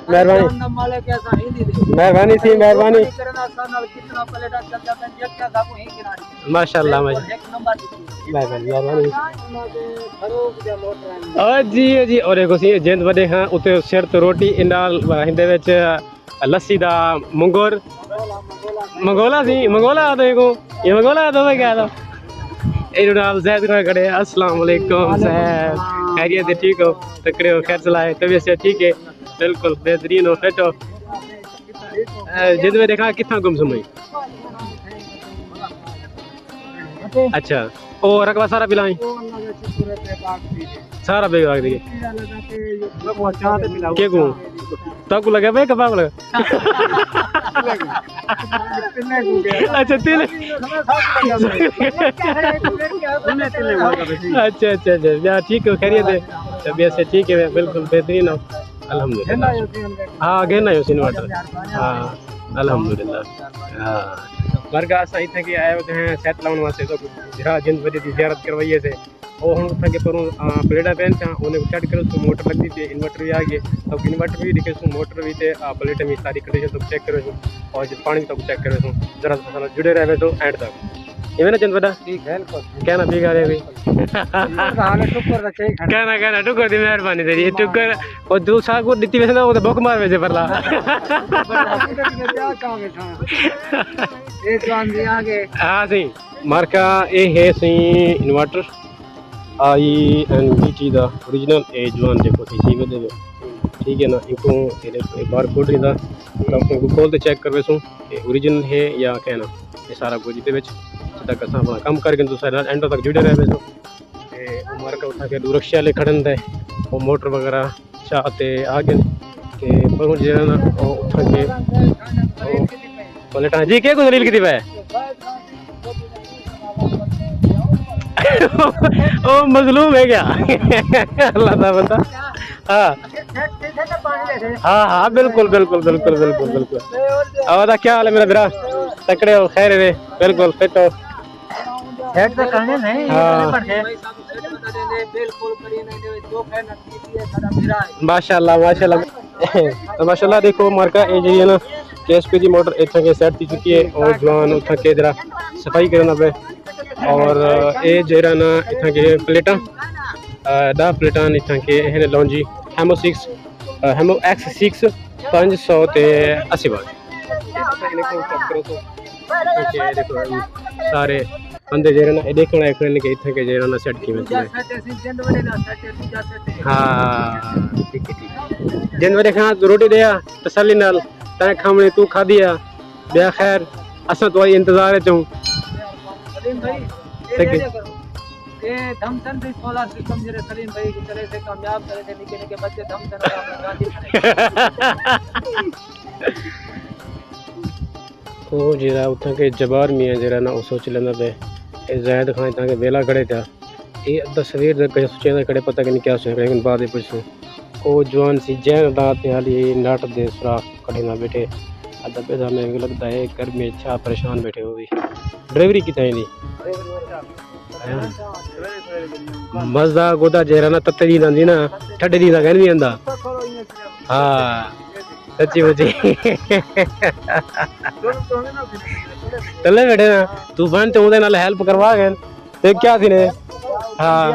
मेहरबानी मेहरबानी सी मेहरबानी माशाल्लाह मेहरबानी मेहरबानी जी जी और एक सी जिंद वडे हां उते सिर तो रोटी इनाल हिंदे विच लस्सी दा मंगोर मंगोला सी मंगोला तो ये मंगोला तो मैं कह रहा नाल जैद खान खड़े। अस्सलाम वालेकुम साहब खैरियत है ठीक हो तकड़े हो खैर चलाए तबीयत से ठीक है बिल्कुल बेहतरीन हो फिट हो जिद में देखा कितना गुमसुम हुई अच्छा और रकबा सारा पिलाई सारा बेग आग दिए के को तक लगे भाई कबाब लगा अच्छा तिल अच्छा अच्छा अच्छा ठीक है खैरियत है तबीयत से ठीक है बिल्कुल बेहतरीन हो अल्हम्दुलिल्लाह हाँ गहना है इन्वर्टर हाँ अल्हम्दुलिल्लाह हाँ मरगा असां इत्थे के आए होते हैं सेट लाउन वास्ते तो जरा जिंद वडी दी ज़ियारत करवाइए से और हम उठा के पर प्लेटा पेन था उन्हें सेट करो तो मोटर लगती थी इन्वर्टर भी आ गए तो इन्वर्टर भी दिखे सो मोटर भी थे प्लेट में सारी कंडीशन तो चेक करो और जो पानी तो चेक करो जरा जुड़े रहे तो एंड तक ये ना चंद बड़ा ठीक है कहना ठीक है भी कहना टुकर दी मेहरबानी तेरी टुकर और दूसरा को दिती वैसे ना वो तो भूख मार वैसे परला हाँ सही मार्का ए है सही इन्वर्टर INVT दा ओरिजिनल ए जवान देखो सी जी दे ठीक है ना इनको एक बार कोड दा आपको खोल के चेक करवे सो कि ओरिजिनल है या कहना ये सारा कुछ दे विच तक असां अपना काम करके दूसरा एंड तक जुड़े रहे सो ते उमर का उठा के दूरक्षा ले खड़न दे और मोटर वगैरह चाहते आगे ते पर जे ना उठा के पलटा जी के को दलील की है ओ मजलूम है क्या अल्लाह दा बंदा हाँ हाँ हाँ बिल्कुल बिल्कुल बिल्कुल बिल्कुल बिल्कुल और क्या हाल है मेरा बिरा तकड़े हो खैर है बिल्कुल फिट हो सेट तो करने नहीं माशाल्लाह माशाल्लाह तो माशाल्लाह देखो मार्का ए जी है ना केएसपी की मोटर इतना के सेट थी चुकी है और जवान उठा के जरा सफाई करना पे और ये जरा ना इतना के प्लेटा 10 प्लेटा इतना के है लॉन्जी हेमो 6 हेमो X6 580 बार देखो सारे बंदे जरा ना देखना है के इतना के जरा ना सेट की हाँ ठीक है जनवरी खां रोटी दिया तसल्ली नाल तने खामने तू खा दिया बया खैर असा तो इंतजार है चूं ठीक है ये धमसन भी सोलर सिस्टम जरे सलीम भाई की तरह से कामयाब करे थे निके निके बच्चे धमसन और अपना गांधी ओ जरा उठा के जबार मियां जरा ना सोच लेना बे ए जायद खान ता के वेला खड़े था ये तस्वीर दे के सोचे खड़े पता नहीं क्या सोच लेकिन बाद में पूछूं ओ जवान सी जैन दांत हाली नाट दे सुराख खड़े ना बैठे अदा पैदा में लगता है घर में अच्छा परेशान बैठे हो भी ड्राइवरी की ताई मजा गोदा जहरा ना तत्ती आंदी ना ठंडे दी कहन भी आंदा हाँ सच्ची मुझे चले बैठे ना तू बन तो उदे नाल हेल्प करवा गए ते क्या थी ने हाँ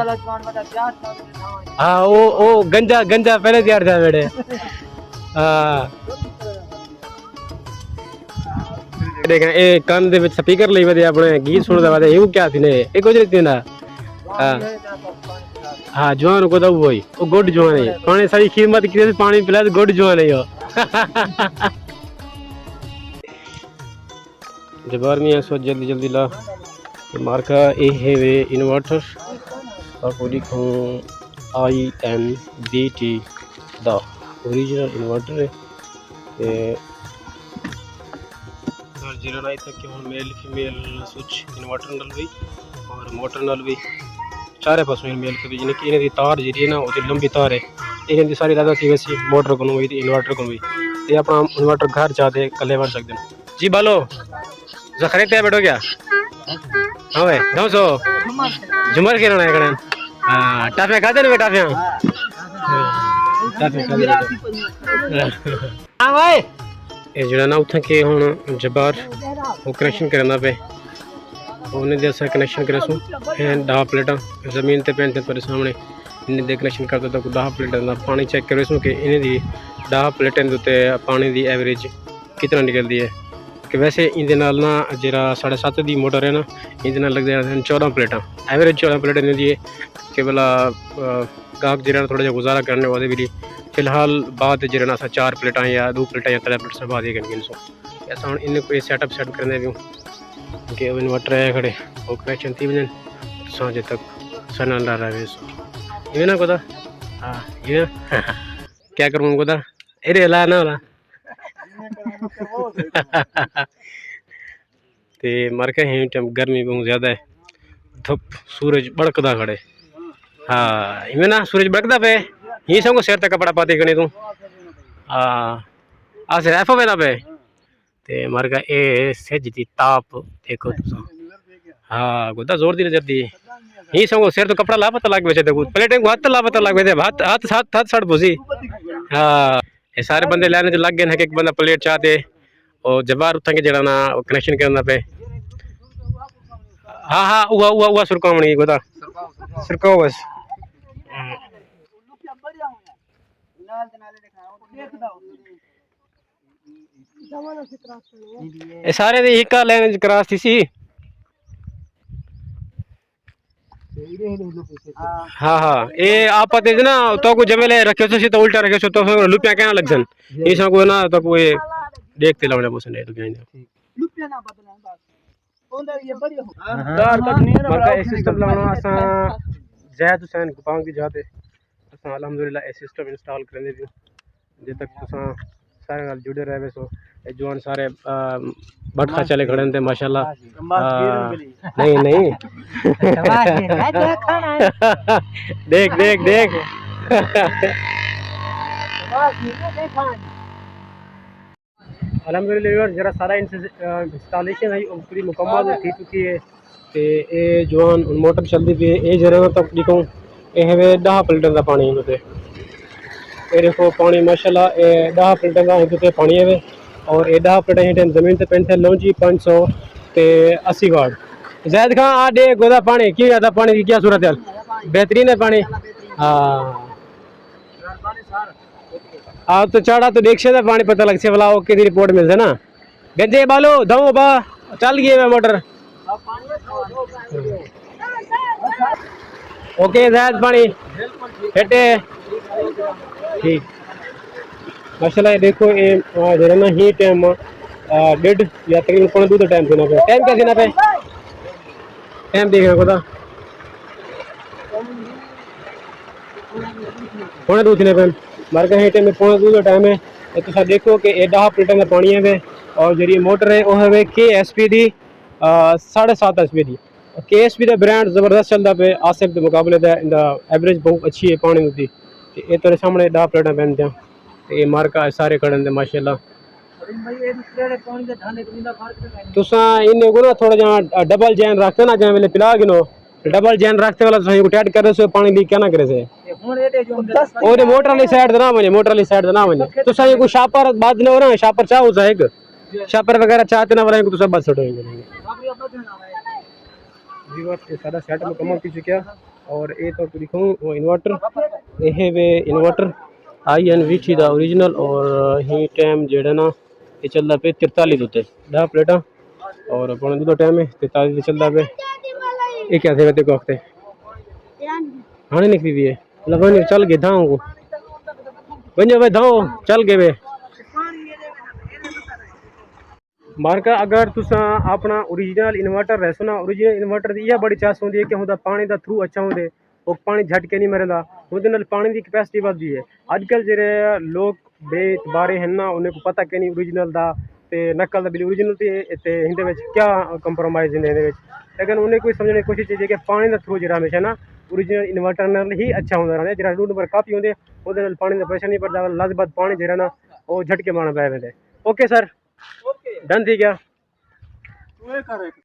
हाँ ओ गंजा गंजा पहले तैयार था बैठे हाँ देखा ए कान दे विच स्पीकर लई वदे अपने गीत सुनदा वदे यू क्या थी ने ए कुछ नहीं ना हां हां जवान को तो वही ओ गुड जवान है पानी सारी कीमत की पानी पिला तो गुड जवान है यो जबार में सो जल्दी जल्दी ला मार्का ए है वे इन्वर्टर आपको लिखूं INVT दा ओरिजिनल इन्वर्टर है ते जीरो नाइन तक के मेल फीमेल स्विच इन्वर्टर नल भी और मोटर नल भी चारे पास मेल के भी इन्हें दी तार जी है ना वो लंबी तार है इन्हें दी सारी दादा की वैसी मोटर को भी इन्वर्टर को भी ये अपना इन्वर्टर घर चाहते कले बन सकते हैं जी बालो जखरे पे बैठो क्या हाँ भाई 900 झुमर के ना करें हाँ टाफियाँ खाते ना बेटा टाफियाँ ਇਹ ਜਿਹੜਾ ਨਾ ਉੱਥੇ ਕਿ ਹੁਣ ਜਬਾਰ ਉਹ ਕਨੈਕਸ਼ਨ ਕਰਨਾ ਪਏ ਉਹਨੇ ਦੇ ਅਸਾਂ ਕਨੈਕਸ਼ਨ ਕਰੇ ਸੋ ਇਹ 10 ਪਲੇਟਾਂ ਜ਼ਮੀਨ ਤੇ ਪੈਣ ਤੇ ਤੁਹਾਡੇ ਸਾਹਮਣੇ इन्हें दे कनेक्शन करता तो 10 प्लेटों का पानी चेक करो इसमें कि इन्हें दी 10 प्लेटों के उत्ते पानी की एवरेज कितना निकलती है कि वैसे इहदे नाल ना जरा 7.5 की मोटर है ना इहदे नाल लगदे हैं 14 प्लेटां एवरेज 14 प्लेट इन्हें दी कि भला गाहक जरा थोड़ा जिहा गुजारा करने वाले भी फिलहाल बाद जरा ना 4 प्लेटां या 2 प्लेटां या 3 प्लेट से बाद ही करनी सो ऐसा हम इन्हें कोई सेटअप सेट करने भी कि इन्वर्टर है खड़े वो कनेक्शन थी वजन तो अजे तक सना ला रहा है सो ये ना कोदा हाँ ये क्या करूँ कोदा अरे ला ना वाला ते मर के हैं टाइम गर्मी बहुत ज़्यादा है धूप सूरज बड़कदा खड़े हाँ इवें ना सूरज बड़कदा पे ही सबको सिर तक कपड़ा पाते कने तू हाँ आ सिर ऐफ पे ना पे ते मर का ए सेज दी ताप देखो तुम हाँ कोदा जोर दी नजर दी ही संगो सिर तो कपड़ा लापता लग बेचे देखो प्लेटें को हाथ लापता लग बेचे हाथ हाथ हाथ हाथ सड़ भूसी हाँ ये सारे बंदे लाने जो लग गए हैं कि एक बंदा प्लेट चाहते और जबार उठा के जरा ना कनेक्शन करना पे हाँ हाँ हुआ हुआ हुआ सुरकावणी गोदा सुरकाओ बस ये सारे दी हिक्का लाइन क्रॉस थी सी हाँ हाँ ये आप पते ना तो को जमेले रखे तो उल्टा रखे तो लुपिया क्या लग सन ये सब को ना तो कोई देखते लाने बोसन है तो क्या लुपिया ना बदलना बस ओंदर ये बढ़िया हो दार तक नहीं ना मगर सिस्टम लाना असा जैद हुसैन गुपांग की जाते असा अल्हम्दुलिल्लाह ए सिस्टम इंस्टॉल करने भी जे तक तुसा सारे नाल जुड़े रहे सो जवान सारे बटखा चले खड़े थे माशाल्लाह नहीं नहीं देख देख देख अल्हम्दुलिल्लाह जरा सारा इंस्टॉलेशन है पूरी मुकम्मल थी चुकी है ते ए जवान मोटर चलती पी है जरा तक दिखाऊं ये है 10 प्लेटों का पानी होते ये देखो पानी माशाल्लाह 10 प्लेटों का होते पानी है और ये 10 प्लेटें टाइम जमीन से पेंट थे लौंजी 580 वाट जैद खां आ दे गोदा पानी की आता पानी की क्या सूरत है बेहतरीन है पानी हाँ आप तो चढ़ा तो देख से पानी पता लग से वाला ओके दी रिपोर्ट मिलते ना गंजे बालो दो बा चल गई है मोटर ओके जैद पानी हेटे ठीक माशाल्लाह देखो ये जरा ना ही टाइम 1.5 या तकरीबन 2 टाइम देना पे टाइम क्या देना पे टाइम देखना कोदा 2 देने पे मार का ही टाइम 2 टाइम है तो तुम देखो कि ये 10 प्लेटों का पानी है और जी मोटर है वो है KSP दी 7.5 SP दी KSP का ब्रांड ज़बरदस्त चलता पे आसिफ के मुकाबले एवरेज बहुत अच्छी है पानी की ये तेरे सामने 10 प्लेटें पहनते हैं ये मार्का सारे खड़े थे माशाल्लाह तुसा इन्हें को ना थोड़ा जहाँ डबल जैन रखते ना जहाँ वेले पिला गिनो डबल जैन रखते वाला तुसा को टाइट करे सो पानी लीक क्या ना करे से और मोटर वाली साइड ना बने मोटर वाली साइड ना बने तुसा ये को शापर बाद न हो ना शापर चाहो जाएगा शापर वगैरह चाहते ना वाला को तुसा बस हटोगे जीवा सारा सेट मुकम्मल की चुका और ये तो दिखाऊं वो इन्वर्टर ये है वे इन्वर्टर INVT दा ओरिजिनल और ही टाइम जेड़ा ना ये चलता पे 43 होते 10 प्लेटा और पौने 2 टाइम है 43 चलता पे ये क्या थे को वक्त हाँ नहीं निकली भी है लगभग चल गए धाओ को बन भाई धाओ चल गए वे मार्का अगर तुसा अपना ओरिजिनल इन्वर्टर रह सुना ओरिजिनल इन्वर्टर की यह बड़ी चास होती है कि होता पानी का थ्रू अच्छा होंगे वो पानी झटके नहीं मरदा ਉਹਦੇ ਨਾਲ पानी की कैपेसिटी बढ़ती है अजकल ਜਿਹੜੇ लोग बेतबारे हैं ना उन्हें को पता कि नहीं ओरिजिनल ਦਾ ਤੇ ਨਕਲ ਦਾ ਬਿਲ ओरिजिनल ਤੇ ਇਹਦੇ ਵਿੱਚ ਕੀ ਕੰਪਰੋਮਾਈਜ਼ ਨੇ ਇਹਦੇ ਵਿੱਚ लेकिन उन्हें कोई समझने की कोशिश कीजिए कि पानी का थ्रू जरा हमेशा ना ओरिजिनल इन्वर्टर नाल ही अच्छा होता रहता है जरा रूट नंबर काफ़ी होंगे ਉਹਦੇ ਨਾਲ पानी का प्रेशर नहीं पड़ता लजबत पानी जरा ना वो झटके मारना पै ओके सर डन थी क्या